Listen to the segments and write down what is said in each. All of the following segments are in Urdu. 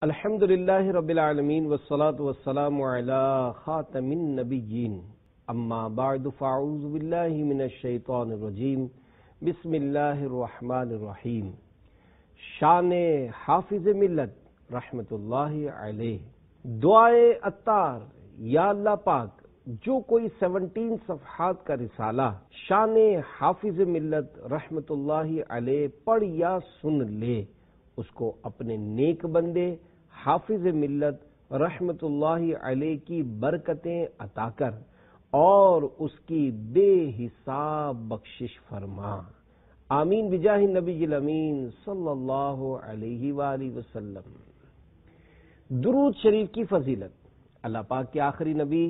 الحمدللہ رب العالمین والصلاة والسلام علی خاتم النبیین اما بعد فاعوذ باللہ من الشیطان الرجیم بسم اللہ الرحمن الرحیم۔ شان حافظ ملت رحمت اللہ علیہ۔ دعائے عطار، یا اللہ پاک جو کوئی 17 صفحات کا رسالہ شان حافظ ملت رحمت اللہ علیہ پڑھ یا سن لے، اس کو اپنے نیک بندے حافظ ملت رحمت اللہ علیہ کی برکتیں عطا کر اور اس کی بے حساب بخشش فرما، آمین بجاہ النبی الامین صلی اللہ علیہ وآلہ وسلم۔ درود شریف کی فضیلت۔ اللہ پاک کے آخری نبی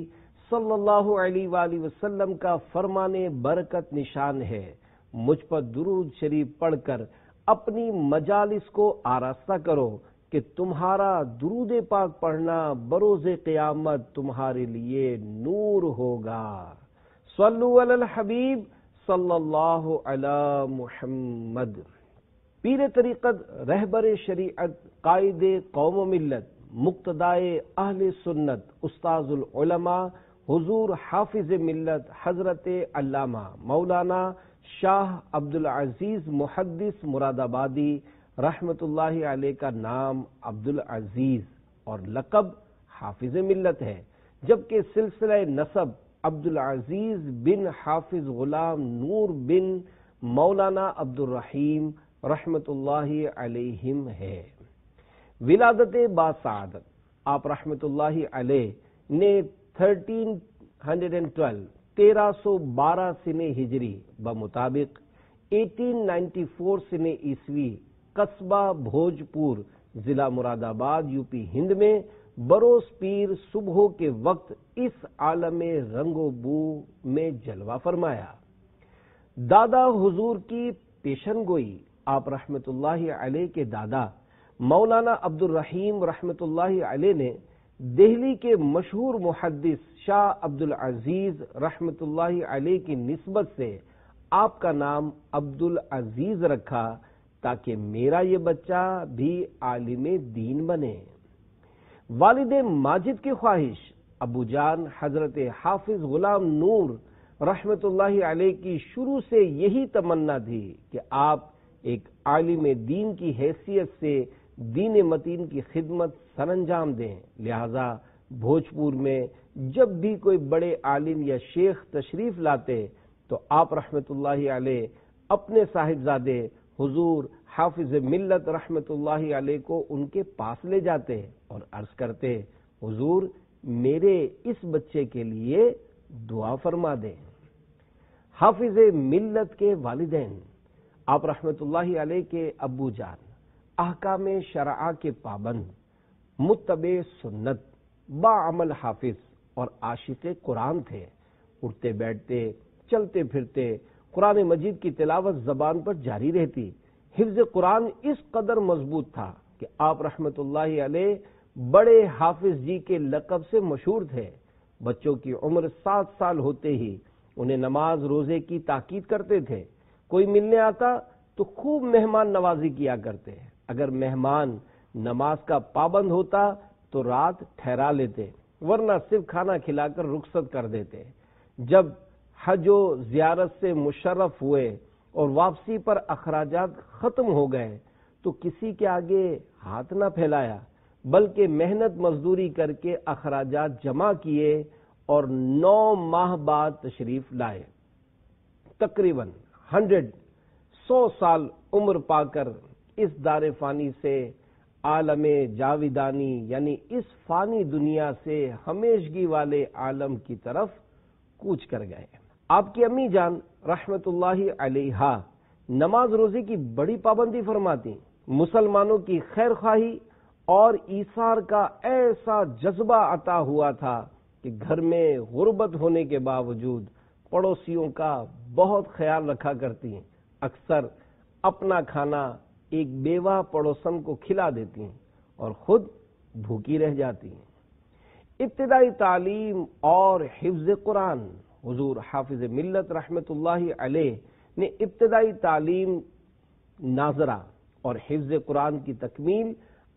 صلی اللہ علیہ وآلہ وسلم کا فرمان برکت نشان ہے، مجھ پر درود شریف پڑھ کر اپنی مجالس کو آراستہ کرو کہ تمہارا درود پاک پڑھنا بروز قیامت تمہارے لیے نور ہوگا۔ صلو علی الحبیب صلی اللہ علی محمد۔ پیر طریقت، رہبر شریعت، قائد قوم و ملت، مقتدائے اہل سنت، استاذ العلماء حضور حافظ ملت حضرت علامہ مولانا شاہ عبدالعزیز محدث مراد آبادی رحمت اللہ علیہ کا نام عبدالعزیز اور لقب حافظ ملت ہے، جبکہ سلسلہ نسب عبدالعزیز بن حافظ غلام نور بن مولانا عبدالرحیم رحمت اللہ علیہم ہے۔ ولادت باسعادت، آپ رحمت اللہ علیہ نے 1312 سن ہجری بمطابق 1894 سن عیسوی قصبہ بھوجپور ضلع مراد آباد یوپی ہند میں بروز پیر صبح کے وقت اس عالم رنگ و بو میں جلوہ فرمایا۔ دادا حضور کی پیشن گوئی، آپ رحمت اللہ علیہ کے دادا مولانا عبدالرحیم رحمت اللہ علیہ نے دہلی کے مشہور محدث شاہ عبدالعزیز رحمت اللہ علیہ کی نسبت سے آپ کا نام عبدالعزیز رکھا تاکہ میرا یہ بچہ بھی عالم دین بنے۔ والد ماجد کی خواہش، ابو جان حضرت حافظ غلام نور رحمت اللہ علیہ کی شروع سے یہی تمنا تھی کہ آپ ایک عالم دین کی حیثیت سے دین متین کی خدمت سر انجام دیں، لہذا بھوجپور میں جب بھی کوئی بڑے عالم یا شیخ تشریف لاتے تو آپ رحمت اللہ علیہ اپنے صاحبزادے حضور حافظ ملت رحمت اللہ علیہ کو ان کے پاس لے جاتے اور عرض کرتے، حضور میرے اس بچے کے لیے دعا فرما دیں۔ حافظ ملت کے والدین، آپ رحمت اللہ علیہ کے ابو جان احکام شرعہ کے پابند، متبع سنت، باعمل حافظ اور عاشق قرآن تھے۔ اٹھتے بیٹھتے، چلتے پھرتے قرآن مجید کی تلاوت زبان پر جاری رہتی۔ حفظ قرآن اس قدر مضبوط تھا کہ آپ رحمت اللہ علیہ بڑے حافظ جی کے لقب سے مشہور تھے۔ بچوں کی عمر 7 سال ہوتے ہی انہیں نماز روزے کی تاکید کرتے تھے۔ کوئی ملنے آتا تو خوب مہمان نوازی کیا کرتے، اگر مہمان نماز کا پابند ہوتا تو رات ٹھہرا لیتے، ورنہ صرف کھانا کھلا کر رخصت کر دیتے۔ جب حج و زیارت سے مشرف ہوئے اور واپسی پر اخراجات ختم ہو گئے تو کسی کے آگے ہاتھ نہ پھیلایا، بلکہ محنت مزدوری کر کے اخراجات جمع کیے اور 9 ماہ بعد تشریف لائے۔ تقریباً 100 سال عمر پا کر اس دار فانی سے عالم جاویدانی یعنی اس فانی دنیا سے ہمیشگی والے عالم کی طرف کوچ کر گئے۔ آپ کی امی جان رحمت اللہ علیہا نماز روزے کی بڑی پابندی فرماتی، مسلمانوں کی خیر خواہی اور ایثار کا ایسا جذبہ عطا ہوا تھا کہ گھر میں غربت ہونے کے باوجود پڑوسیوں کا بہت خیال رکھا کرتی ہیں۔ اکثر اپنا کھانا ایک بیوہ پڑوسن کو کھلا دیتی ہیں اور خود بھوکی رہ جاتی ہیں۔ ابتدائی تعلیم اور حفظ قرآن، حضور حافظ ملت رحمت اللہ علیہ نے ابتدائی تعلیم ناظرہ اور حفظ قرآن کی تکمیل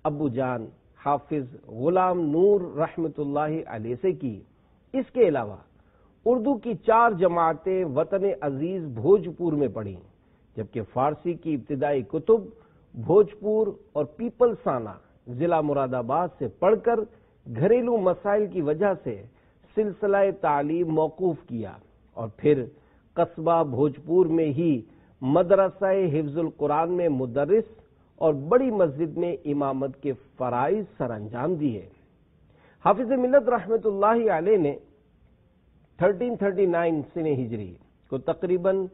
ابو جان حافظ غلام نور رحمۃ اللہ علیہ سے کی۔ اس کے علاوہ اردو کی 4 جماعتیں وطن عزیز بھوجپور میں پڑھیں، جبکہ فارسی کی ابتدائی کتب بھوجپور اور پیپل سانا ضلع مراد آباد سے پڑھ کر گھریلو مسائل کی وجہ سے سلسلہ تعلیم موقوف کیا اور پھر قصبہ بھوجپور میں ہی مدرسہ حفظ القرآن میں مدرس اور بڑی مسجد میں امامت کے فرائض سر انجام دیے۔ حافظ ملت رحمۃ اللہ علیہ نے 1339 سنہ ہجری کو تقریباً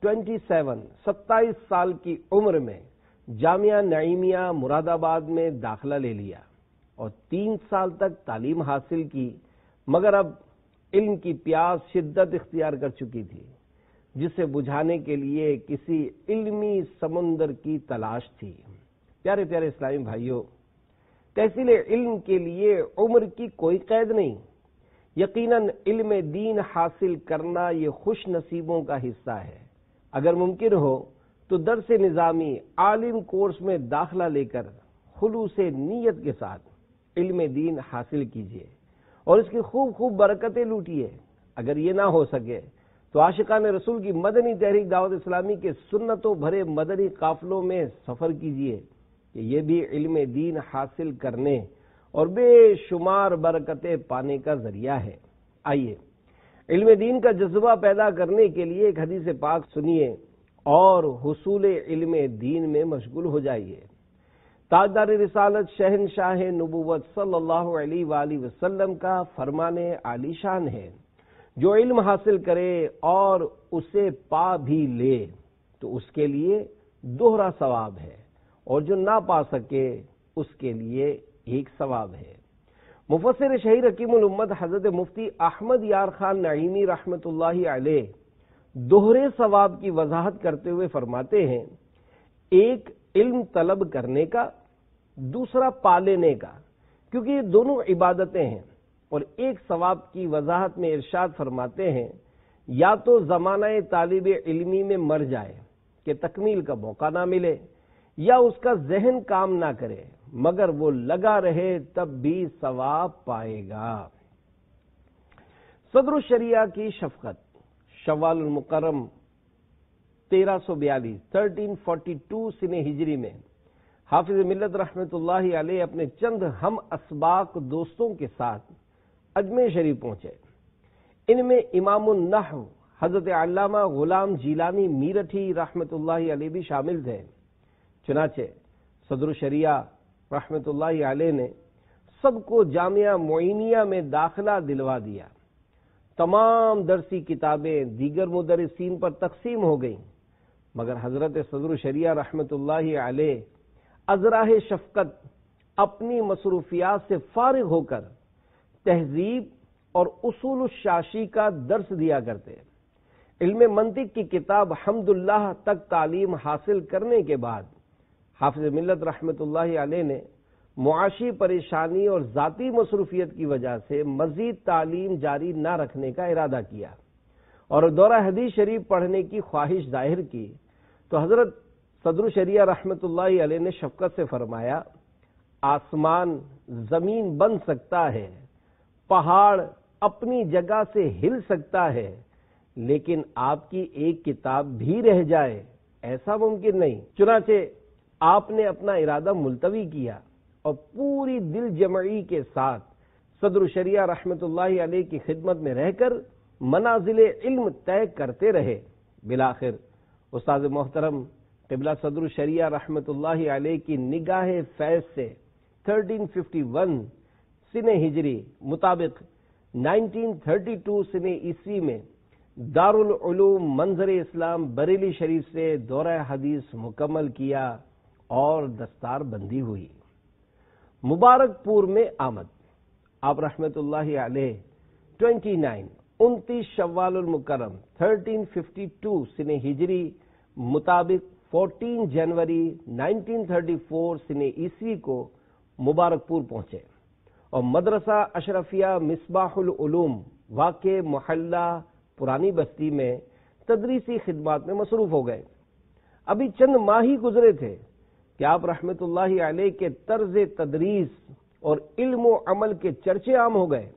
27 سال کی عمر میں جامعہ نعیمیہ مراد آباد میں داخلہ لے لیا اور 3 سال تک تعلیم حاصل کی، مگر اب علم کی پیاس شدت اختیار کر چکی تھی، جسے بجھانے کے لیے کسی علمی سمندر کی تلاش تھی۔ پیارے پیارے اسلامی بھائیوں، تحصیل علم کے لیے عمر کی کوئی قید نہیں۔ یقیناً علم دین حاصل کرنا یہ خوش نصیبوں کا حصہ ہے۔ اگر ممکن ہو تو درس نظامی عالم کورس میں داخلہ لے کر خلوص نیت کے ساتھ علم دین حاصل کیجیے اور اس کی خوب برکتیں لوٹیے۔ اگر یہ نہ ہو سکے تو عاشقان رسول کی مدنی تحریک دعوت اسلامی کے سنتوں بھرے مدنی قافلوں میں سفر کیجیے کہ یہ بھی علم دین حاصل کرنے اور بے شمار برکتیں پانے کا ذریعہ ہے۔ آئیے علم دین کا جذبہ پیدا کرنے کے لیے ایک حدیث پاک سنیے اور حصول علم دین میں مشغول ہو جائیے۔ تاجدار رسالت شہنشاہ نبوت صلی اللہ علیہ وآلہ وسلم کا فرمان عالی شان ہے، جو علم حاصل کرے اور اسے پا بھی لے تو اس کے لیے دوہرا ثواب ہے، اور جو نہ پا سکے اس کے لیے ایک ثواب ہے۔ مفسر شہیر حکیم الامت حضرت مفتی احمد یار خان نعیمی رحمۃ اللہ علیہ دوہرے ثواب کی وضاحت کرتے ہوئے فرماتے ہیں، ایک علم طلب کرنے کا، دوسرا پا لینے کا، کیونکہ یہ دونوں عبادتیں ہیں۔ اور ایک ثواب کی وضاحت میں ارشاد فرماتے ہیں، یا تو زمانہ طالب علمی میں مر جائے کہ تکمیل کا موقع نہ ملے، یا اس کا ذہن کام نہ کرے مگر وہ لگا رہے تب بھی ثواب پائے گا۔ صدر الشریعہ کی شفقت شوال المکرم 1342 سنہ ہجری میں حافظ ملت رحمۃ اللہ علیہ اپنے چند ہم اسباق دوستوں کے ساتھ اجمیر شریف پہنچے۔ ان میں امام النحو حضرت علامہ غلام جیلانی میرٹھی رحمۃ اللہ علیہ بھی شامل تھے۔ چنانچہ صدر الشریعہ رحمۃ اللہ علیہ نے سب کو جامعہ معینیہ میں داخلہ دلوا دیا۔ تمام درسی کتابیں دیگر مدرسین پر تقسیم ہو گئیں، مگر حضرت صدر الشریعہ رحمۃ اللہ علیہ ازراہ شفقت اپنی مصروفیات سے فارغ ہو کر تہذیب اور اصول الشاشی کا درس دیا کرتے۔ علم منطق کی کتاب حمداللہ تک تعلیم حاصل کرنے کے بعد حافظ ملت رحمۃ اللہ علیہ نے معاشی پریشانی اور ذاتی مصروفیت کی وجہ سے مزید تعلیم جاری نہ رکھنے کا ارادہ کیا اور دورہ حدیث شریف پڑھنے کی خواہش ظاہر کی، تو حضرت صدر الشریعہ رحمۃ اللہ علیہ نے شفقت سے فرمایا، آسمان زمین بن سکتا ہے، پہاڑ اپنی جگہ سے ہل سکتا ہے، لیکن آپ کی ایک کتاب بھی رہ جائے ایسا ممکن نہیں۔ چنانچہ آپ نے اپنا ارادہ ملتوی کیا اور پوری دل جمعی کے ساتھ صدر الشریعہ رحمۃ اللہ علیہ کی خدمت میں رہ کر منازل علم طے کرتے رہے۔ بالآخر استاد محترم قبلہ صدر الشریعہ رحمۃ اللہ علیہ کی نگاہ فیض سے 1351 سنہ ہجری مطابق 1932 سنہ عیسوی میں دارالعلوم منظر اسلام بریلی شریف سے دورہ حدیث مکمل کیا اور دستار بندی ہوئی۔ مبارک پور میں آمد۔ آپ رحمت اللہ علیہ 29 شوال المکرم 1352 سنہ ہجری مطابق 14 جنوری 1934 سنہ عیسوی کو مبارک پور پہنچے اور مدرسہ اشرفیہ مصباح العلوم واقع محلہ پرانی بستی میں تدریسی خدمات میں مصروف ہو گئے۔ ابھی چند ماہ ہی گزرے تھے کہ آپ رحمت اللہ علیہ کے طرز تدریس اور علم و عمل کے چرچے عام ہو گئے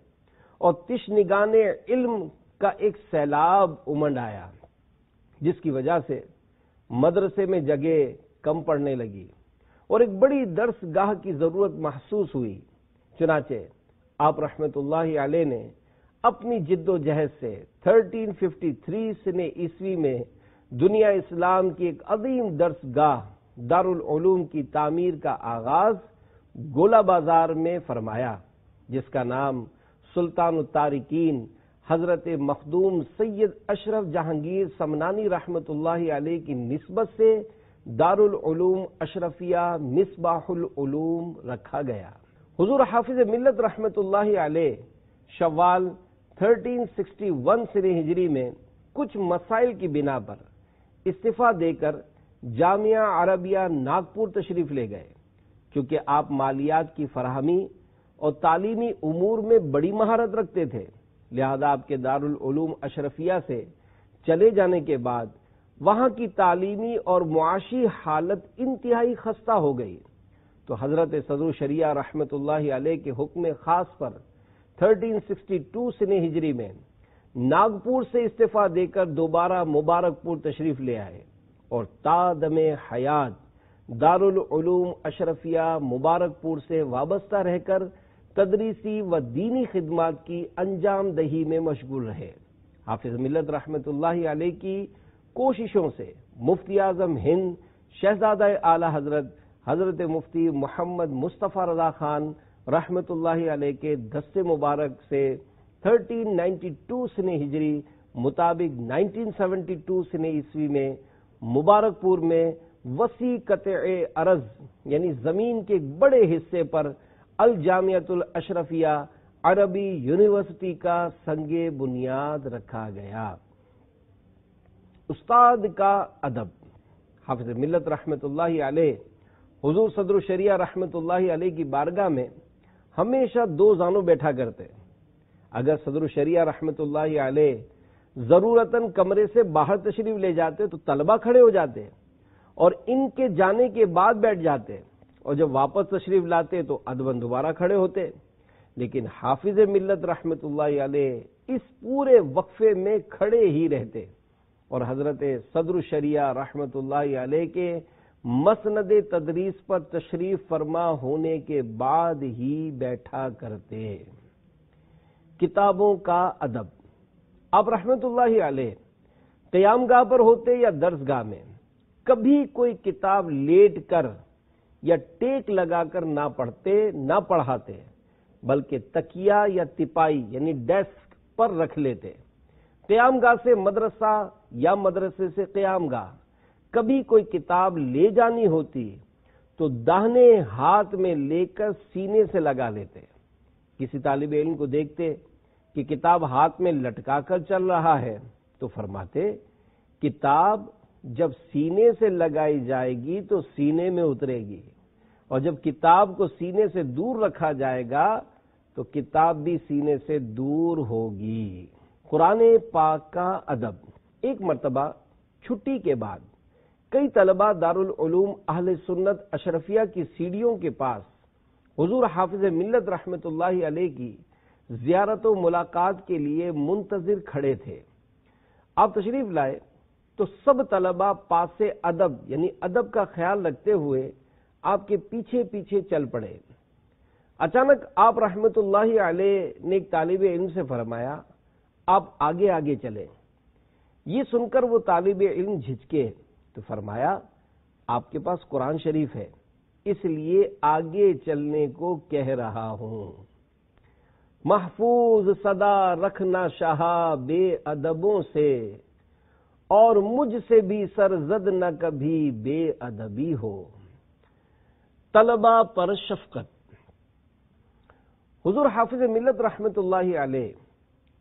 اور تشنگان علم کا ایک سیلاب امنڈ آیا، جس کی وجہ سے مدرسے میں جگہ کم پڑنے لگی اور ایک بڑی درس گاہ کی ضرورت محسوس ہوئی۔ چنانچہ آپ رحمت اللہ علیہ نے اپنی جد و جہد سے 1353 سنہ عیسوی میں دنیا اسلام کی ایک عظیم درس گاہ دارالعلوم کی تعمیر کا آغاز گولہ بازار میں فرمایا، جس کا نام سلطان التارکین حضرت مخدوم سید اشرف جہانگیر سمنانی رحمت اللہ علیہ کی نسبت سے دارالعلوم اشرفیہ مصباح العلوم رکھا گیا۔ حضور حافظ ملت رحمت اللہ علیہ شوال 1361 سنہ ہجری میں کچھ مسائل کی بنا پر استعفیٰ دے کر جامعہ عربیہ ناگپور تشریف لے گئے۔ چونکہ آپ مالیات کی فراہمی اور تعلیمی امور میں بڑی مہارت رکھتے تھے، لہذا آپ کے دارالعلوم اشرفیہ سے چلے جانے کے بعد وہاں کی تعلیمی اور معاشی حالت انتہائی خستہ ہو گئی، تو حضرت صدر الشریعہ رحمت اللہ علیہ کے حکم خاص پر 1362 سنہ ہجری میں ناگپور سے استعفیٰ دے کر دوبارہ مبارک پور تشریف لے آئے اور تا دم حیات دارالعلوم اشرفیہ مبارک پور سے وابستہ رہ کر تدریسی و دینی خدمات کی انجام دہی میں مشغول رہے۔ حافظ ملت رحمت اللہ علیہ کی کوششوں سے مفتی اعظم ہند شہزادہ اعلی حضرت مفتی محمد مصطفیٰ رضا خان رحمت اللہ علیہ کے دست مبارک سے 1392 سنہ ہجری مطابق 1972 سنہ عیسوی میں مبارک پور میں وسیع قطع ارض یعنی زمین کے ایک بڑے حصے پر الجامعۃ الاشرفیہ عربی یونیورسٹی کا سنگ بنیاد رکھا گیا۔ استاد کا ادب۔ حافظ ملت رحمت اللہ علیہ حضور صدر الشریعہ رحمت اللہ علیہ کی بارگاہ میں ہمیشہ دو زانوں بیٹھا کرتے۔ اگر صدر الشریعہ رحمت اللہ علیہ ضرورتاً کمرے سے باہر تشریف لے جاتے تو طلبہ کھڑے ہو جاتے اور ان کے جانے کے بعد بیٹھ جاتے، اور جب واپس تشریف لاتے تو ادباً دوبارہ کھڑے ہوتے۔ لیکن حافظ ملت رحمت اللہ علیہ اس پورے وقفے میں کھڑے ہی رہتے اور حضرت صدر الشریعہ رحمت اللہ علیہ کے مسند تدریس پر تشریف فرما ہونے کے بعد ہی بیٹھا کرتے۔ کتابوں کا ادب۔ آپ رحمت اللہ علیہ قیام گاہ پر ہوتے یا درس گاہ میں کبھی کوئی کتاب لیٹ کر یا ٹیک لگا کر نہ پڑھتے نہ پڑھاتے، بلکہ تکیہ یا تپائی یعنی ڈیسک پر رکھ لیتے۔ قیام گاہ سے مدرسہ یا مدرسے سے قیام گاہ کبھی کوئی کتاب لے جانی ہوتی تو داہنے ہاتھ میں لے کر سینے سے لگا لیتے۔ کسی طالب علم کو دیکھتے کہ کتاب ہاتھ میں لٹکا کر چل رہا ہے تو فرماتے، کتاب جب سینے سے لگائی جائے گی تو سینے میں اترے گی، اور جب کتاب کو سینے سے دور رکھا جائے گا تو کتاب بھی سینے سے دور ہوگی۔ قرآن پاک کا ادب۔ ایک مرتبہ چھٹی کے بعد کئی طلبہ دارالعلوم اہل سنت اشرفیہ کی سیڑھیوں کے پاس حضور حافظ ملت رحمت اللہ علیہ کی زیارت و ملاقات کے لیے منتظر کھڑے تھے۔ آپ تشریف لائے تو سب طلبہ پاس ادب یعنی ادب کا خیال رکھتے ہوئے آپ کے پیچھے پیچھے چل پڑے۔ اچانک آپ رحمت اللہ علیہ نے ایک طالب علم سے فرمایا، آپ آگے آگے چلیں۔ یہ سن کر وہ طالب علم جھجکے تو فرمایا، آپ کے پاس قرآن شریف ہے، اس لیے آگے چلنے کو کہہ رہا ہوں۔ محفوظ صدا رکھنا شاہا بے ادبوں سے، اور مجھ سے بھی سرزد نہ کبھی بے ادبی ہو۔ طلبہ پر شفقت۔ حضور حافظ ملت رحمت اللہ علیہ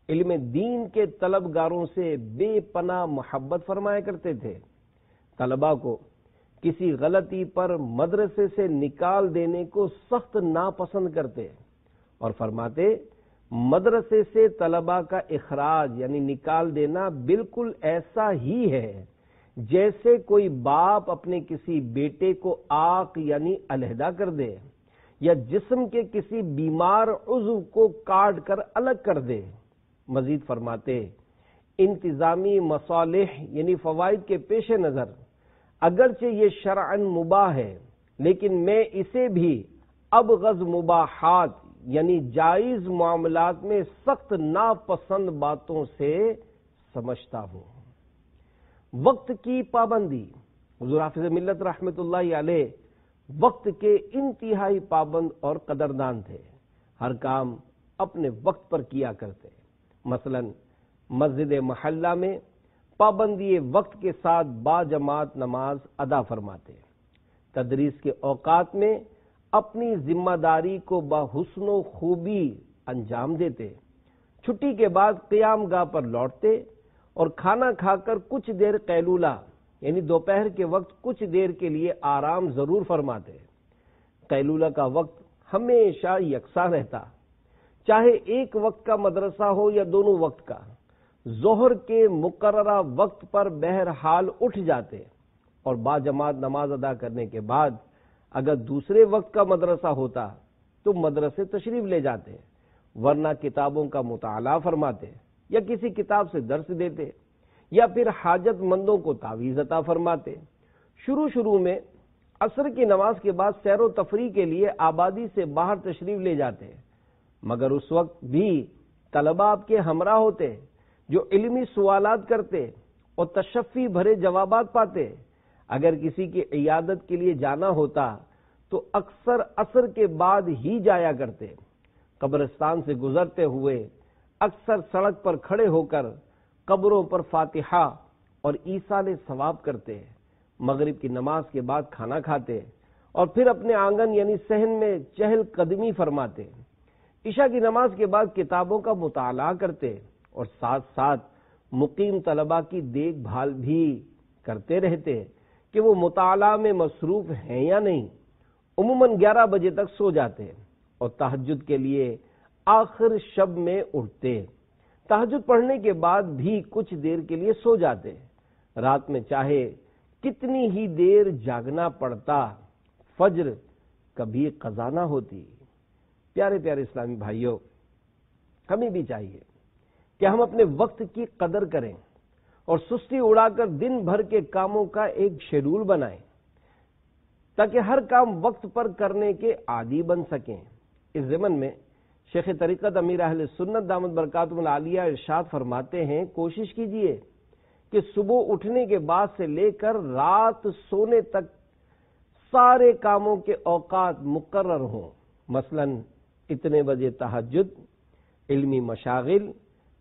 علم دین کے طلبگاروں سے بے پناہ محبت فرمایا کرتے تھے۔ طلبہ کو کسی غلطی پر مدرسے سے نکال دینے کو سخت ناپسند کرتے اور فرماتے، مدرسے سے طلبہ کا اخراج یعنی نکال دینا بالکل ایسا ہی ہے جیسے کوئی باپ اپنے کسی بیٹے کو عاق یعنی علیحدہ کر دے یا جسم کے کسی بیمار عضو کو کاٹ کر الگ کر دے۔ مزید فرماتے انتظامی مصالح یعنی فوائد کے پیش نظر اگرچہ یہ شرعاً مباح ہے، لیکن میں اسے بھی ابغض مباحات یعنی جائز معاملات میں سخت ناپسند باتوں سے سمجھتا ہوں۔ وقت کی پابندی۔ حضور حافظ ملت رحمت اللہ علیہ وقت کے انتہائی پابند اور قدردان تھے، ہر کام اپنے وقت پر کیا کرتے۔ مثلا مسجد محلہ میں پابندی وقت کے ساتھ باجماعت نماز ادا فرماتے، تدریس کے اوقات میں اپنی ذمہ داری کو بحسن و خوبی انجام دیتے، چھٹی کے بعد قیام گاہ پر لوٹتے اور کھانا کھا کر کچھ دیر قیلولہ یعنی دوپہر کے وقت کچھ دیر کے لیے آرام ضرور فرماتے۔ قیلولہ کا وقت ہمیشہ یکساں رہتا، چاہے ایک وقت کا مدرسہ ہو یا دونوں وقت کا۔ ظہر کے مقررہ وقت پر بہرحال اٹھ جاتے اور باجماعت نماز ادا کرنے کے بعد اگر دوسرے وقت کا مدرسہ ہوتا تو مدرسے تشریف لے جاتے، ورنہ کتابوں کا مطالعہ فرماتے یا کسی کتاب سے درس دیتے یا پھر حاجت مندوں کو تعویذ عطا فرماتے۔ شروع میں عصر کی نماز کے بعد سیر و تفریح کے لیے آبادی سے باہر تشریف لے جاتے، مگر اس وقت بھی طلباء آپ کے ہمراہ ہوتے جو علمی سوالات کرتے اور تشفی بھرے جوابات پاتے۔ اگر کسی کی عیادت کے لیے جانا ہوتا تو اکثر عصر کے بعد ہی جایا کرتے۔ قبرستان سے گزرتے ہوئے اکثر سڑک پر کھڑے ہو کر قبروں پر فاتحہ اور ایصال ثواب کرتے۔ مغرب کی نماز کے بعد کھانا کھاتے اور پھر اپنے آنگن یعنی صحن میں چہل قدمی فرماتے۔ عشاء کی نماز کے بعد کتابوں کا مطالعہ کرتے اور ساتھ ساتھ مقیم طلباء کی دیکھ بھال بھی کرتے رہتے کہ وہ مطالعہ میں مصروف ہیں یا نہیں۔ عموماً 11 بجے تک سو جاتے اور تہجد کے لیے آخر شب میں اٹھتے۔ تہجد پڑھنے کے بعد بھی کچھ دیر کے لیے سو جاتے۔ رات میں چاہے کتنی ہی دیر جاگنا پڑتا، فجر کبھی قضا نہ ہوتی۔ پیارے پیارے اسلامی بھائیوں، ہمیں بھی چاہیے کہ ہم اپنے وقت کی قدر کریں اور سستی اڑا کر دن بھر کے کاموں کا ایک شیڈول بنائیں تاکہ ہر کام وقت پر کرنے کے عادی بن سکیں۔ اس ضمن میں شیخ طریقت امیر اہل سنت دامت برکاتہم العالیہ ارشاد فرماتے ہیں، کوشش کیجئے کہ صبح اٹھنے کے بعد سے لے کر رات سونے تک سارے کاموں کے اوقات مقرر ہوں۔ مثلا اتنے بجے تہجد، علمی مشاغل،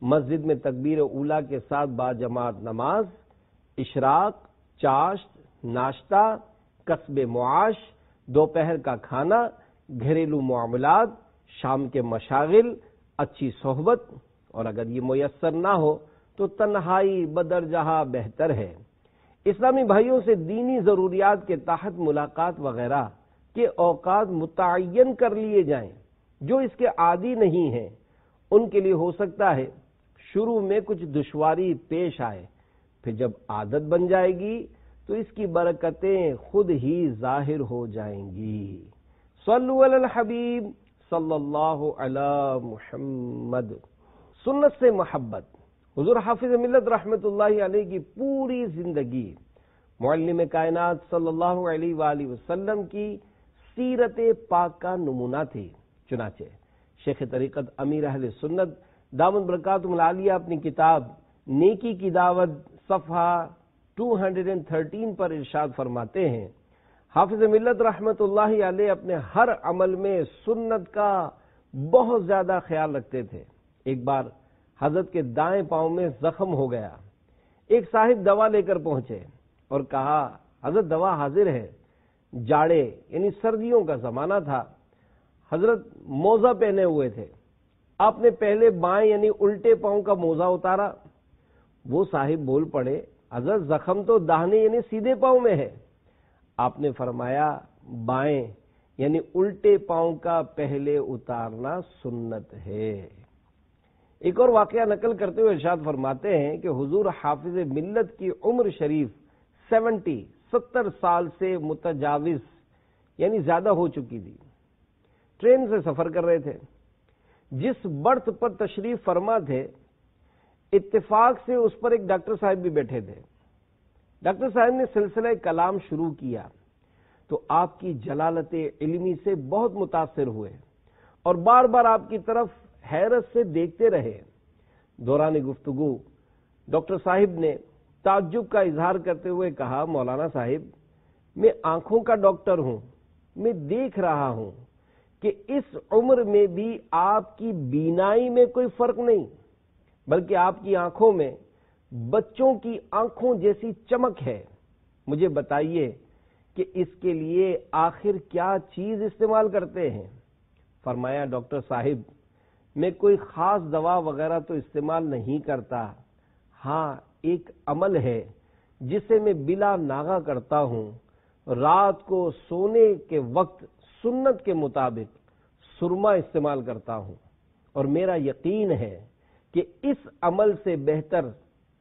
مسجد میں تکبیر اولیٰ کے ساتھ باجماعت نماز، اشراق، چاشت، ناشتہ، کسب معاش، دوپہر کا کھانا، گھریلو معاملات، شام کے مشاغل، اچھی صحبت، اور اگر یہ میسر نہ ہو تو تنہائی بدرجہ بہتر ہے۔ اسلامی بھائیوں سے دینی ضروریات کے تحت ملاقات وغیرہ کے اوقات متعین کر لیے جائیں۔ جو اس کے عادی نہیں ہیں ان کے لیے ہو سکتا ہے شروع میں کچھ دشواری پیش آئے، پھر جب عادت بن جائے گی تو اس کی برکتیں خود ہی ظاہر ہو جائیں گی۔ صلو علی الحبیب صلی اللہ علی محمد۔ سنت سے محبت۔ حضور حافظ ملت رحمت اللہ علیہ کی پوری زندگی معلم کائنات صلی اللہ علیہ وآلہ وسلم کی سیرت پاک کا نمونہ تھی۔ چنانچہ شیخ طریقت امیر اہل سنت دامت برکاتہم العالیہ اپنی کتاب نیکی کی دعوت صفحہ 213 پر ارشاد فرماتے ہیں، حافظ ملت رحمت اللہ علیہ اپنے ہر عمل میں سنت کا بہت زیادہ خیال رکھتے تھے۔ ایک بار حضرت کے دائیں پاؤں میں زخم ہو گیا۔ ایک صاحب دوا لے کر پہنچے اور کہا، حضرت دوا حاضر ہے۔ جاڑے یعنی سردیوں کا زمانہ تھا، حضرت موزہ پہنے ہوئے تھے۔ آپ نے پہلے بائیں یعنی الٹے پاؤں کا موزہ اتارا۔ وہ صاحب بول پڑے، حضرت زخم تو داہنے یعنی سیدھے پاؤں میں ہے۔ آپ نے فرمایا، بائیں یعنی الٹے پاؤں کا پہلے اتارنا سنت ہے۔ ایک اور واقعہ نقل کرتے ہوئے ارشاد فرماتے ہیں کہ حضور حافظ ملت کی عمر شریف 70 سال سے متجاوز یعنی زیادہ ہو چکی تھی۔ ٹرین سے سفر کر رہے تھے. جس برتھ پر تشریف فرما تھے اتفاق سے اس پر ایک ڈاکٹر صاحب بھی بیٹھے تھے. ڈاکٹر صاحب نے سلسلہ کلام شروع کیا تو آپ کی جلالت علمی سے بہت متاثر ہوئے اور بار بار آپ کی طرف حیرت سے دیکھتے رہے. دوران گفتگو ڈاکٹر صاحب نے تعجب کا اظہار کرتے ہوئے کہا، مولانا صاحب میں آنکھوں کا ڈاکٹر ہوں، میں دیکھ رہا ہوں کہ اس عمر میں بھی آپ کی بینائی میں کوئی فرق نہیں، بلکہ آپ کی آنکھوں میں بچوں کی آنکھوں جیسی چمک ہے. مجھے بتائیے کہ اس کے لیے آخر کیا چیز استعمال کرتے ہیں؟ فرمایا، ڈاکٹر صاحب میں کوئی خاص دوا وغیرہ تو استعمال نہیں کرتا، ہاں ایک عمل ہے جسے میں بلا ناغہ کرتا ہوں. رات کو سونے کے وقت سنت کے مطابق سرما استعمال کرتا ہوں اور میرا یقین ہے کہ اس عمل سے بہتر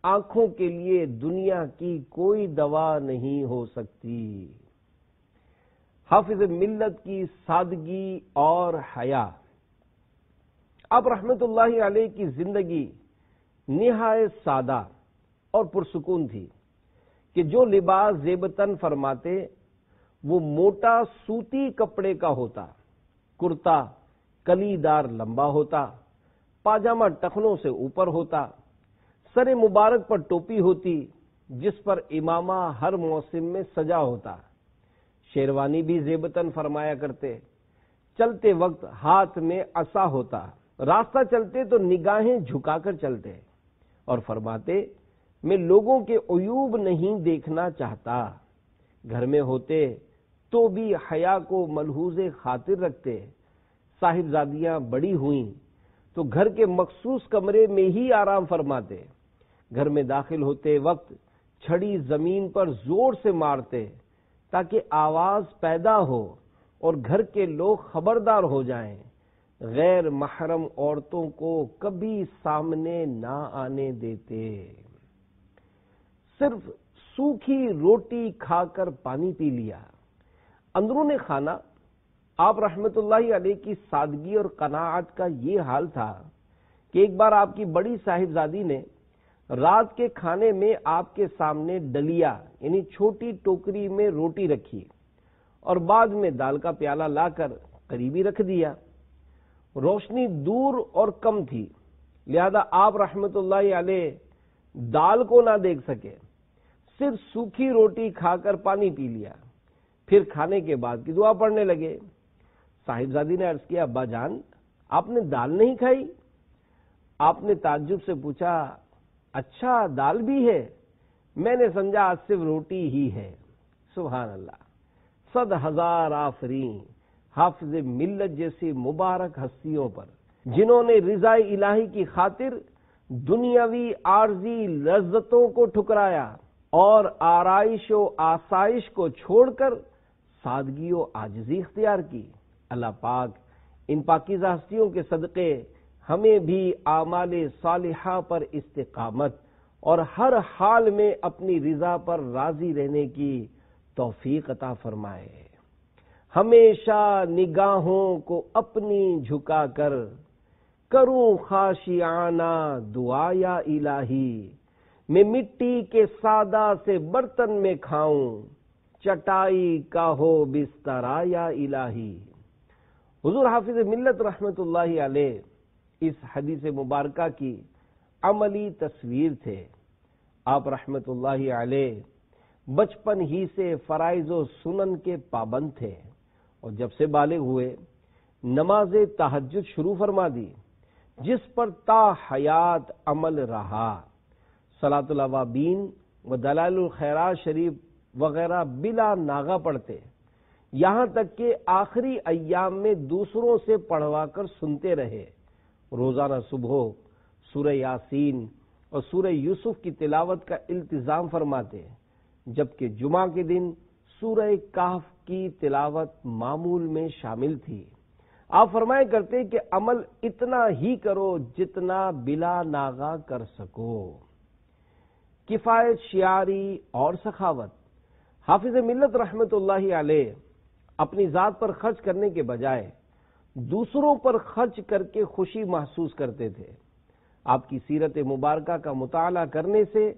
آنکھوں کے لیے دنیا کی کوئی دوا نہیں ہو سکتی. حافظ ملت کی سادگی اور حیا. آپ رحمت اللہ علیہ کی زندگی نہایت سادہ اور پرسکون تھی کہ جو لباس زیب تن فرماتے وہ موٹا سوتی کپڑے کا ہوتا، کرتا کلی دار لمبا ہوتا، پاجامہ ٹخنوں سے اوپر ہوتا، سر مبارک پر ٹوپی ہوتی جس پر امامہ ہر موسم میں سجا ہوتا، شیروانی بھی زیب تن فرمایا کرتے، چلتے وقت ہاتھ میں عصا ہوتا، راستہ چلتے تو نگاہیں جھکا کر چلتے اور فرماتے میں لوگوں کے عیوب نہیں دیکھنا چاہتا. گھر میں ہوتے تو بھی حیا کو ملحوظ خاطر رکھتے. صاحبزادیاں بڑی ہوئیں تو گھر کے مخصوص کمرے میں ہی آرام فرماتے. گھر میں داخل ہوتے وقت چھڑی زمین پر زور سے مارتے تاکہ آواز پیدا ہو اور گھر کے لوگ خبردار ہو جائیں. غیر محرم عورتوں کو کبھی سامنے نہ آنے دیتے. صرف سوکھی روٹی کھا کر پانی پی لیا. اندرون خانہ آپ رحمت اللہ علیہ کی سادگی اور قناعت کا یہ حال تھا کہ ایک بار آپ کی بڑی صاحبزادی نے رات کے کھانے میں آپ کے سامنے ڈلیا یعنی چھوٹی ٹوکری میں روٹی رکھی اور بعد میں دال کا پیالہ لا کر قریبی رکھ دیا. روشنی دور اور کم تھی لہذا آپ رحمت اللہ علیہ دال کو نہ دیکھ سکے، صرف سوکھی روٹی کھا کر پانی پی لیا. پھر کھانے کے بعد کی دعا پڑھنے لگے. صاحبزادی نے عرض کیا، ابا جان آپ نے دال نہیں کھائی؟ آپ نے تعجب سے پوچھا، اچھا دال بھی ہے؟ میں نے سمجھا آج صرف روٹی ہی ہے. سبحان اللہ، 100,000 آفرین حافظ ملت جیسی مبارک ہستیوں پر جنہوں نے رضا الہی کی خاطر دنیاوی عارضی لذتوں کو ٹھکرایا اور آرائش و آسائش کو چھوڑ کر سادگی و عاجزی اختیار کی. اللہ پاک ان پاکیزہ ہستیوں کے صدقے ہمیں بھی اعمال صالحہ پر استقامت اور ہر حال میں اپنی رضا پر راضی رہنے کی توفیق عطا فرمائے. ہمیشہ نگاہوں کو اپنی جھکا کر کروں خاشعانہ دعا یا الہی، میں مٹی کے سادہ سے برتن میں کھاؤں چٹائی کا ہو بسترا یا الہی. حضور حافظ ملت رحمت اللہ علیہ اس حدیث مبارکہ کی عملی تصویر تھے. آپ رحمت اللہ علیہ بچپن ہی سے فرائض و سنن کے پابند تھے اور جب سے بالغ ہوئے نماز تہجد شروع فرما دی جس پر تا حیات عمل رہا. صلاۃ الاوابین و دلائل الخیرات شریف وغیرہ بلا ناغہ پڑھتے، یہاں تک کہ آخری ایام میں دوسروں سے پڑھوا کر سنتے رہے. روزانہ صبح سورہ یاسین اور سورہ یوسف کی تلاوت کا التزام فرماتے، جبکہ جمعہ کے دن سورہ کہف کی تلاوت معمول میں شامل تھی. آپ فرمایا کرتے کہ عمل اتنا ہی کرو جتنا بلا ناغہ کر سکو. کفایت شعاری اور سخاوت. حافظ ملت رحمت اللہ علیہ اپنی ذات پر خرچ کرنے کے بجائے دوسروں پر خرچ کر کے خوشی محسوس کرتے تھے۔ آپ کی سیرت مبارکہ کا مطالعہ کرنے سے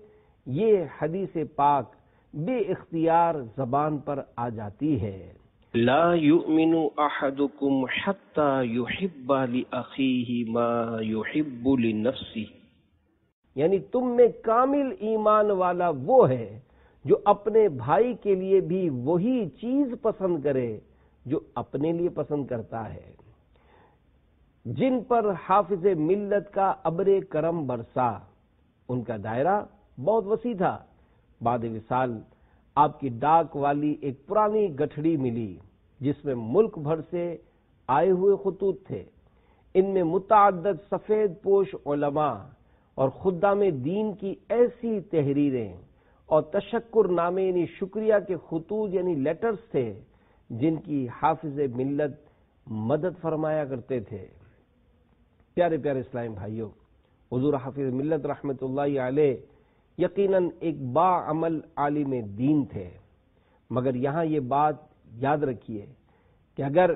یہ حدیث پاک بے اختیار زبان پر آ جاتی ہے۔ لا يؤمن احدكم حتى يحب لاخيه ما يحب لنفسه، یعنی تم میں کامل ایمان والا وہ ہے جو اپنے بھائی کے لیے بھی وہی چیز پسند کرے جو اپنے لیے پسند کرتا ہے۔ جن پر حافظ ملت کا ابر کرم برسا، ان کا دائرہ بہت وسیع تھا۔ بعد وصال آپ کی ڈاک والی ایک پرانی گٹھڑی ملی جس میں ملک بھر سے آئے ہوئے خطوط تھے۔ ان میں متعدد سفید پوش علماء اور خدام دین کی ایسی تحریریں اور تشکر نامے یعنی شکریہ کے خطوط یعنی لیٹرز تھے جن کی حافظ ملت مدد فرمایا کرتے تھے۔ پیارے پیارے اسلامی بھائیوں، حضور حافظ ملت رحمت اللہ علیہ یقیناً ایک باعمل عالم دین تھے، مگر یہاں یہ بات یاد رکھیے کہ اگر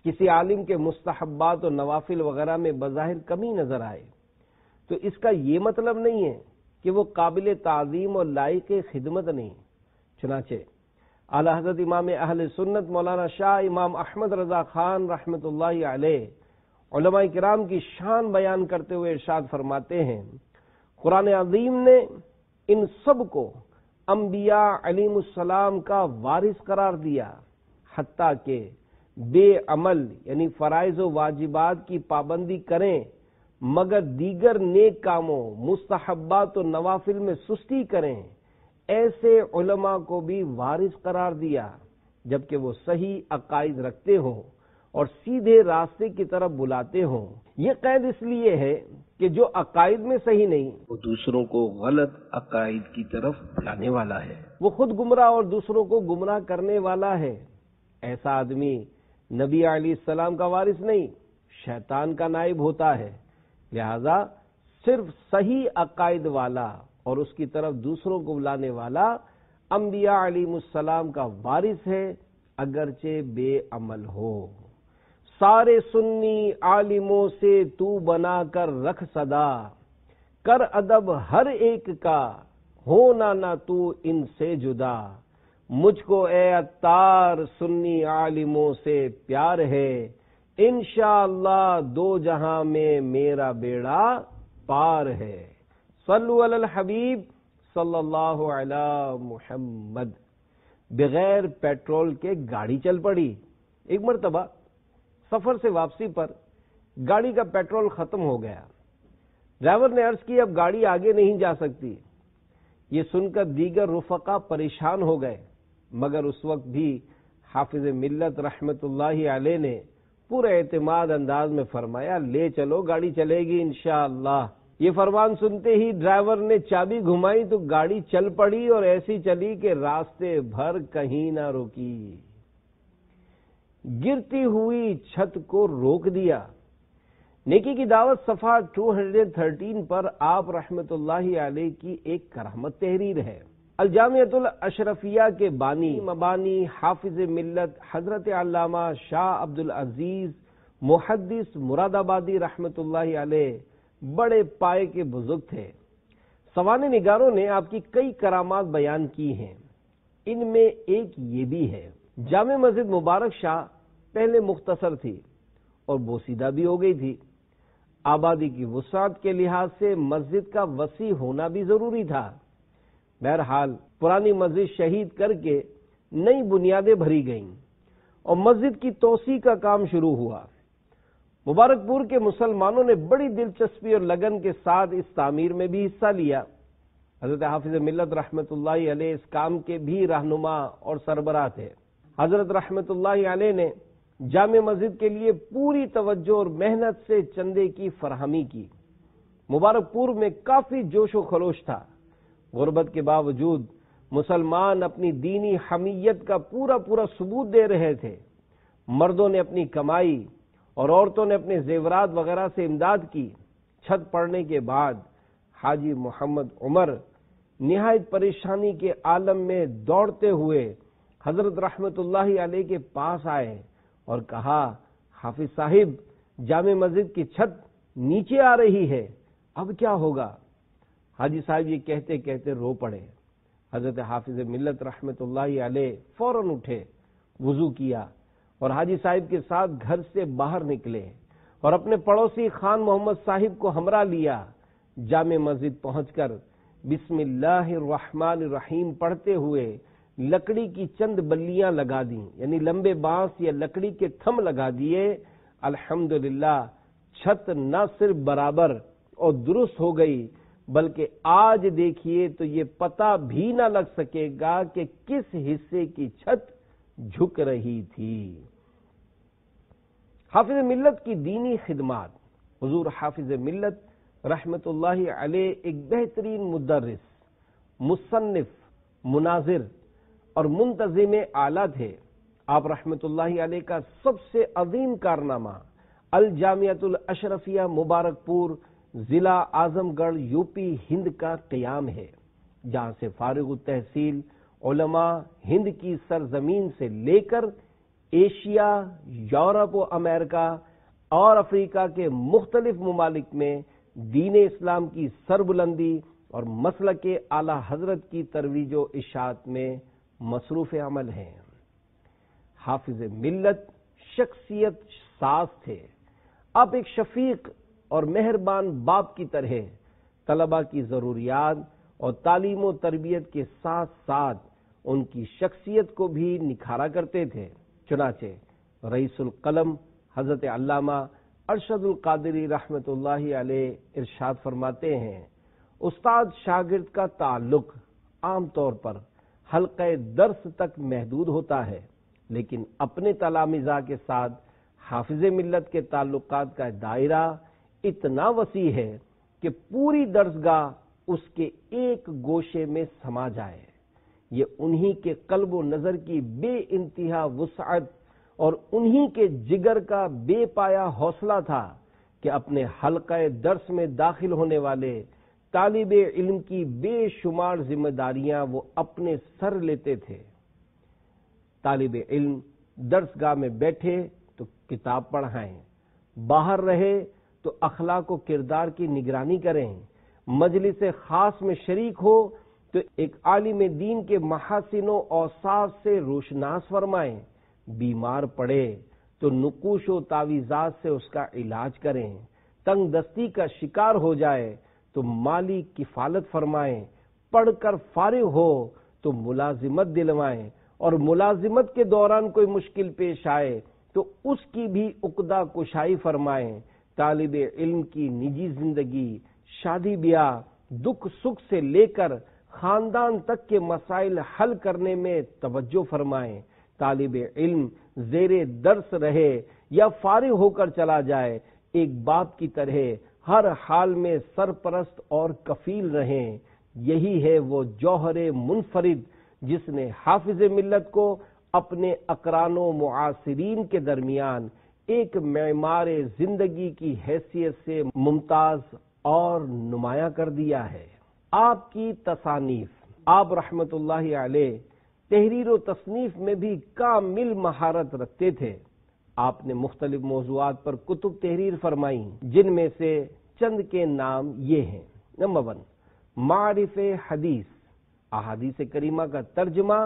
کسی عالم کے مستحبات اور نوافل وغیرہ میں بظاہر کمی نظر آئے تو اس کا یہ مطلب نہیں ہے کہ وہ قابل تعظیم اور لائق خدمت نہیں۔ چنانچہ اعلی حضرت امام اہل سنت مولانا شاہ امام احمد رضا خان رحمت اللہ علیہ علماء کرام کی شان بیان کرتے ہوئے ارشاد فرماتے ہیں، قرآن عظیم نے ان سب کو انبیاء علیہم السلام کا وارث قرار دیا، حتیٰ کہ بے عمل یعنی فرائض و واجبات کی پابندی کریں مگر دیگر نیک کاموں مستحبات و نوافل میں سستی کریں، ایسے علماء کو بھی وارث قرار دیا جبکہ وہ صحیح عقائد رکھتے ہوں اور سیدھے راستے کی طرف بلاتے ہوں۔ یہ قید اس لیے ہے کہ جو عقائد میں صحیح نہیں وہ دوسروں کو غلط عقائد کی طرف لانے والا ہے، وہ خود گمراہ اور دوسروں کو گمراہ کرنے والا ہے۔ ایسا آدمی نبی علیہ السلام کا وارث نہیں، شیطان کا نائب ہوتا ہے۔ لہذا صرف صحیح عقائد والا اور اس کی طرف دوسروں کو بلانے والا انبیاء علیہ السلام کا وارث ہے، اگرچہ بے عمل ہو۔ سارے سنی عالموں سے تو بنا کر رکھ صدا، کر ادب ہر ایک کا، ہونا نہ تو ان سے جدا۔ مجھ کو اے عطار سنی عالموں سے پیار ہے، انشاءاللہ دو جہاں میں میرا بیڑا پار ہے۔ صلو علی الحبیب صلی اللہ علی محمد۔ بغیر پیٹرول کے گاڑی چل پڑی۔ ایک مرتبہ سفر سے واپسی پر گاڑی کا پیٹرول ختم ہو گیا۔ ڈرائیور نے عرض کی اب گاڑی آگے نہیں جا سکتی۔ یہ سن کر دیگر رفقا پریشان ہو گئے، مگر اس وقت بھی حافظ ملت رحمت اللہ علیہ نے پورے اعتماد انداز میں فرمایا لے چلو گاڑی چلے گی انشاءاللہ۔ یہ فرمان سنتے ہی ڈرائیور نے چابی گھمائی تو گاڑی چل پڑی اور ایسی چلی کہ راستے بھر کہیں نہ رکی، گرتی ہوئی چھت کو روک دیا۔ نیکی کی دعوت صفحہ 213 پر آپ رحمت اللہ علیہ کی ایک کرامت تحریر ہے۔ الجامعۃ الاشرفیہ کے بانی مبانی حافظ ملت حضرت علامہ شاہ عبد العزیز محدث مراد آبادی رحمت اللہ علیہ بڑے پائے کے بزرگ تھے۔ سوانح نگاروں نے آپ کی کئی کرامات بیان کی ہیں، ان میں ایک یہ بھی ہے۔ جامع مسجد مبارک شاہ پہلے مختصر تھی اور بوسیدہ بھی ہو گئی تھی۔ آبادی کی وسعت کے لحاظ سے مسجد کا وسیع ہونا بھی ضروری تھا۔ بہرحال پرانی مسجد شہید کر کے نئی بنیادیں بھری گئیں اور مسجد کی توسیع کا کام شروع ہوا۔ مبارک پور کے مسلمانوں نے بڑی دلچسپی اور لگن کے ساتھ اس تعمیر میں بھی حصہ لیا۔ حضرت حافظ ملت رحمت اللہ علیہ اس کام کے بھی رہنما اور سربراہ تھے۔ حضرت رحمت اللہ علیہ نے جامع مسجد کے لیے پوری توجہ اور محنت سے چندے کی فراہمی کی۔ مبارک پور میں کافی جوش و خروش تھا۔ غربت کے باوجود مسلمان اپنی دینی حمیت کا پورا ثبوت دے رہے تھے۔ مردوں نے اپنی کمائی اور عورتوں نے اپنے زیورات وغیرہ سے امداد کی۔ چھت پڑنے کے بعد حاجی محمد عمر نہایت پریشانی کے عالم میں دوڑتے ہوئے حضرت رحمت اللہ علیہ کے پاس آئے اور کہا حافظ صاحب جامع مسجد کی چھت نیچے آ رہی ہے، اب کیا ہوگا؟ حاجی صاحب یہ کہتے کہتے رو پڑے۔ حضرت حافظ ملت رحمت اللہ علیہ فوراً اٹھے، وضو کیا اور حاجی صاحب کے ساتھ گھر سے باہر نکلے اور اپنے پڑوسی خان محمد صاحب کو ہمراہ لیا۔ جامع مسجد پہنچ کر بسم اللہ الرحمن الرحیم پڑھتے ہوئے لکڑی کی چند بلیاں لگا دیں، یعنی لمبے بانس یا لکڑی کے تھم لگا دیے۔ الحمدللہ چھت نہ صرف برابر اور درست ہو گئی، بلکہ آج دیکھیے تو یہ پتہ بھی نہ لگ سکے گا کہ کس حصے کی چھت جھک رہی تھی۔ حافظ ملت کی دینی خدمات۔ حضور حافظ ملت رحمت اللہ علیہ ایک بہترین مدرس، مصنف، مناظر اور منتظم اعلیٰ تھے۔ آپ رحمت اللہ علیہ کا سب سے عظیم کارنامہ الجامعۃ الاشرفیہ مبارک پور، ضلع اعظم گڑھ، یوپی ہند کا قیام ہے، جہاں سے فارغ التحصیل علماء ہند کی سرزمین سے لے کر ایشیا، یورپ و امریکہ اور افریقہ کے مختلف ممالک میں دین اسلام کی سربلندی اور مسلک اعلی حضرت کی ترویج و اشاعت میں مصروف عمل ہیں۔ حافظ ملت شخصیت ساز تھے۔ آپ ایک شفیق اور مہربان باپ کی طرح طلباء کی ضروریات اور تعلیم و تربیت کے ساتھ ساتھ ان کی شخصیت کو بھی نکھارا کرتے تھے۔ چنانچہ رئیس القلم حضرت علامہ ارشد القادری رحمت اللہ علیہ ارشاد فرماتے ہیں، استاد شاگرد کا تعلق عام طور پر حلقہ درس تک محدود ہوتا ہے، لیکن اپنے تلامذہ کے ساتھ حافظ ملت کے تعلقات کا دائرہ اتنا وسیع ہے کہ پوری درسگاہ اس کے ایک گوشے میں سما جائے۔ یہ انہی کے قلب و نظر کی بے انتہا وسعت اور انہی کے جگر کا بے پایا حوصلہ تھا کہ اپنے حلقہ درس میں داخل ہونے والے طالب علم کی بے شمار ذمہ داریاں وہ اپنے سر لیتے تھے۔ طالب علم درسگاہ میں بیٹھے تو کتاب پڑھائیں، باہر رہے تو اخلاق و کردار کی نگرانی کریں، مجلس خاص میں شریک ہو تو ایک عالم دین کے محاسن و اوصاف سے روشناس فرمائیں، بیمار پڑے تو نقوش و تعویذات سے اس کا علاج کریں، تنگ دستی کا شکار ہو جائے تو مالی کفالت فرمائیں، پڑھ کر فارغ ہو تو ملازمت دلوائیں، اور ملازمت کے دوران کوئی مشکل پیش آئے تو اس کی بھی عقدہ کشائی فرمائیں۔ طالب علم کی نجی زندگی، شادی بیاہ، دکھ سکھ سے لے کر خاندان تک کے مسائل حل کرنے میں توجہ فرمائیں۔ طالب علم زیر درس رہے یا فارغ ہو کر چلا جائے، ایک باپ کی طرح ہر حال میں سرپرست اور کفیل رہیں۔ یہی ہے وہ جوہر منفرد جس نے حافظ ملت کو اپنے اقران و معاصرین کے درمیان ایک معمار زندگی کی حیثیت سے ممتاز اور نمایاں کر دیا ہے۔ آپ کی تصانیف۔ آپ رحمت اللہ علیہ تحریر و تصنیف میں بھی کامل مہارت رکھتے تھے۔ آپ نے مختلف موضوعات پر کتب تحریر فرمائیں، جن میں سے چند کے نام یہ ہیں۔ نمبر 1، معارف حدیث، احادیث کریمہ کا ترجمہ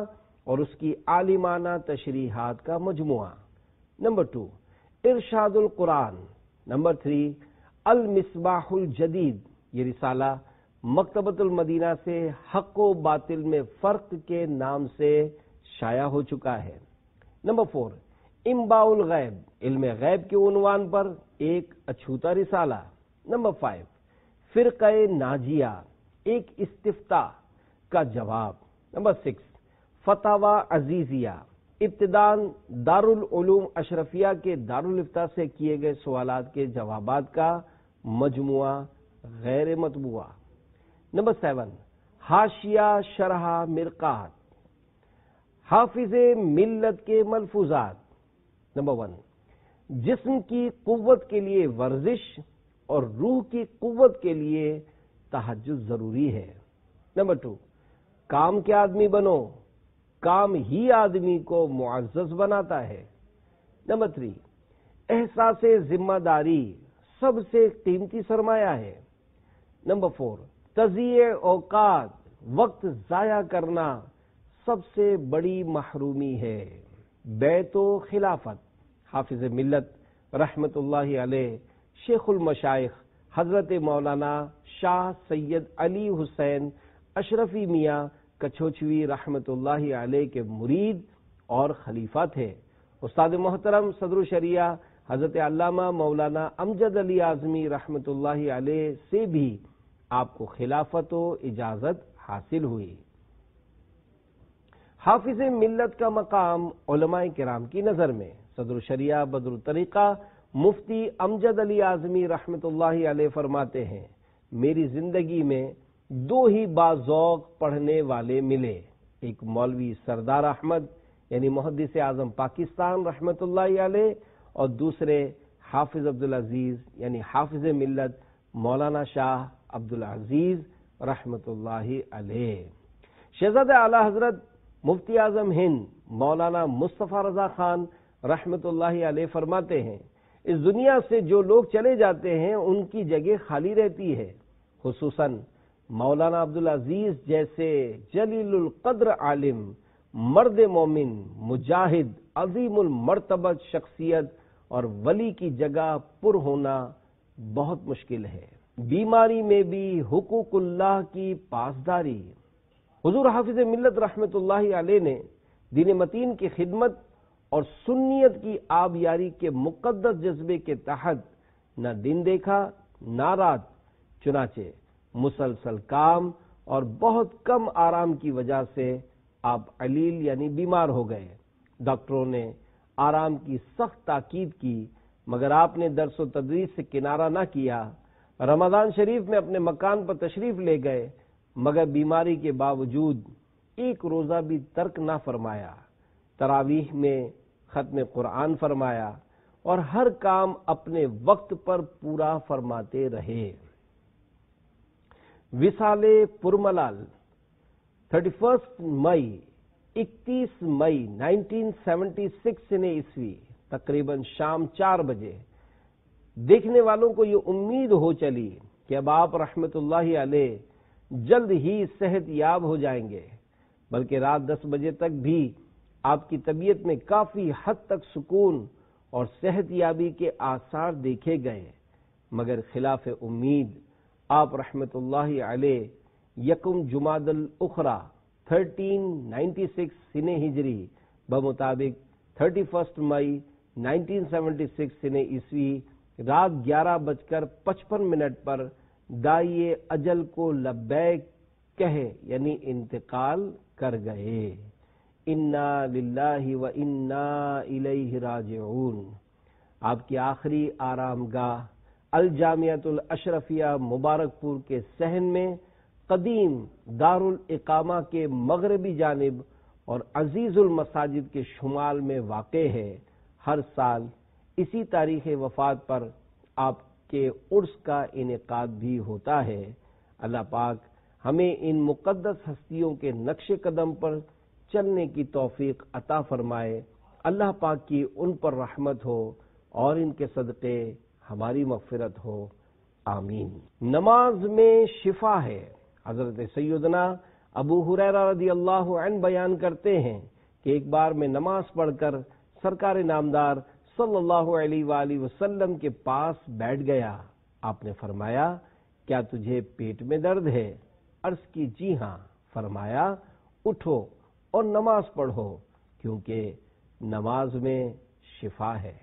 اور اس کی عالمانہ تشریحات کا مجموعہ۔ نمبر 2، ارشاد القرآن۔ نمبر 3، المصباح الجدید، یہ رسالہ مکتبۃ المدینہ سے حق و باطل میں فرق کے نام سے شائع ہو چکا ہے۔ نمبر 4، انباء الغیب، علم غیب کے عنوان پر ایک اچھوتا رسالہ۔ نمبر 5، فرقہ ناجیہ، ایک استفتاء کا جواب۔ نمبر 6، فتاوی عزیزیہ، ابتداءً دارالعلوم اشرفیہ کے دارالافتاء سے کیے گئے سوالات کے جوابات کا مجموعہ غیر مطبوعہ۔ نمبر 7، حاشیہ شرح مرقات، حافظ ملت کے ملفوظات۔ نمبر 1، جسم کی قوت کے لیے ورزش اور روح کی قوت کے لیے تہجد ضروری ہے۔ نمبر 2، کام کے آدمی بنو، کام ہی آدمی کو معزز بناتا ہے۔ نمبر 3، احساس ذمہ داری سب سے قیمتی سرمایہ ہے۔ نمبر 4، تضییع اوقات، وقت ضائع کرنا سب سے بڑی محرومی ہے۔ بیعت و خلافت، حافظ ملت رحمت اللہ علیہ شیخ المشائخ حضرت مولانا شاہ سید علی حسین اشرفی میاں کچھوچوی رحمت اللہ علیہ کے مرید اور خلیفہ تھے۔ استاد محترم صدر الشریعہ حضرت علامہ مولانا امجد علی اعظمی رحمت اللہ علیہ سے بھی آپ کو خلافت و اجازت حاصل ہوئی۔ حافظ ملت کا مقام علماء کرام کی نظر میں صدر الشریعہ بدر الطریقہ مفتی امجد علی اعظمی رحمت اللہ علیہ فرماتے ہیں، میری زندگی میں 2 ہی باذوق پڑھنے والے ملے، ایک مولوی سردار احمد یعنی محدث اعظم پاکستان رحمت اللہ علیہ، اور دوسرے حافظ عبدالعزیز یعنی حافظ ملت مولانا شاہ عبدالعزیز رحمت اللہ علیہ۔ شہزادہ اعلی حضرت مفتی اعظم ہند مولانا مصطفیٰ رضا خان رحمت اللہ علیہ فرماتے ہیں، اس دنیا سے جو لوگ چلے جاتے ہیں ان کی جگہ خالی رہتی ہے، خصوصاً مولانا عبدالعزیز جیسے جلیل القدر عالم، مرد مومن، مجاہد، عظیم المرتبہ شخصیت اور ولی کی جگہ پر ہونا بہت مشکل ہے۔ بیماری میں بھی حقوق اللہ کی پاسداری۔ حضور حافظ ملت رحمت اللہ علیہ نے دین متین کی خدمت اور سنیت کی آبیاری کے مقدس جذبے کے تحت نہ دن دیکھا نہ رات، چنانچہ مسلسل کام اور بہت کم آرام کی وجہ سے آپ علیل یعنی بیمار ہو گئے۔ ڈاکٹروں نے آرام کی سخت تاکید کی، مگر آپ نے درس و تدریس سے کنارہ نہ کیا۔ رمضان شریف میں اپنے مکان پر تشریف لے گئے، مگر بیماری کے باوجود ایک روزہ بھی ترک نہ فرمایا۔ تراویح میں ختم قرآن فرمایا اور ہر کام اپنے وقت پر پورا فرماتے رہے۔ وصال پرملال 31 مئی 31 مئی 1976 عیسوی تقریباً شام 4 بجے دیکھنے والوں کو یہ امید ہو چلی کہ اب آپ رحمت اللہ علیہ جلد ہی صحت یاب ہو جائیں گے، بلکہ رات 10 بجے تک بھی آپ کی طبیعت میں کافی حد تک سکون اور صحت یابی کے آثار دیکھے گئے، مگر خلاف امید آپ رحمت اللہ علیہ یکم جمادی الاخری 1396 سنہ ہجری بمطابق 31 مئی 1976 سنہ عیسوی رات 11:55 پر دائی اجل کو لبیک کہے یعنی انتقال کر گئے۔ انا للہ و انا الیہ راجعون۔ آپ کی آخری آرام گاہ الجامعۃ الاشرفیہ مبارک پور کے صحن میں قدیم دارالاقامہ کے مغربی جانب اور عزیز المساجد کے شمال میں واقع ہے۔ ہر سال اسی تاریخ وفات پر آپ کے عرس کا انعقاد بھی ہوتا ہے۔ اللہ پاک ہمیں ان مقدس ہستیوں کے نقش قدم پر چلنے کی توفیق عطا فرمائے۔ اللہ پاک کی ان پر رحمت ہو اور ان کے صدقے ہماری مغفرت ہو، آمین۔ نماز میں شفا ہے۔ حضرت سیدنا ابو ہریرہ رضی اللہ عنہ بیان کرتے ہیں کہ ایک بار میں نماز پڑھ کر سرکار نامدار صلی اللہ علیہ وآلہ وسلم کے پاس بیٹھ گیا۔ آپ نے فرمایا، کیا تجھے پیٹ میں درد ہے؟ عرض کی جی ہاں۔ فرمایا، اٹھو اور نماز پڑھو کیونکہ نماز میں شفا ہے۔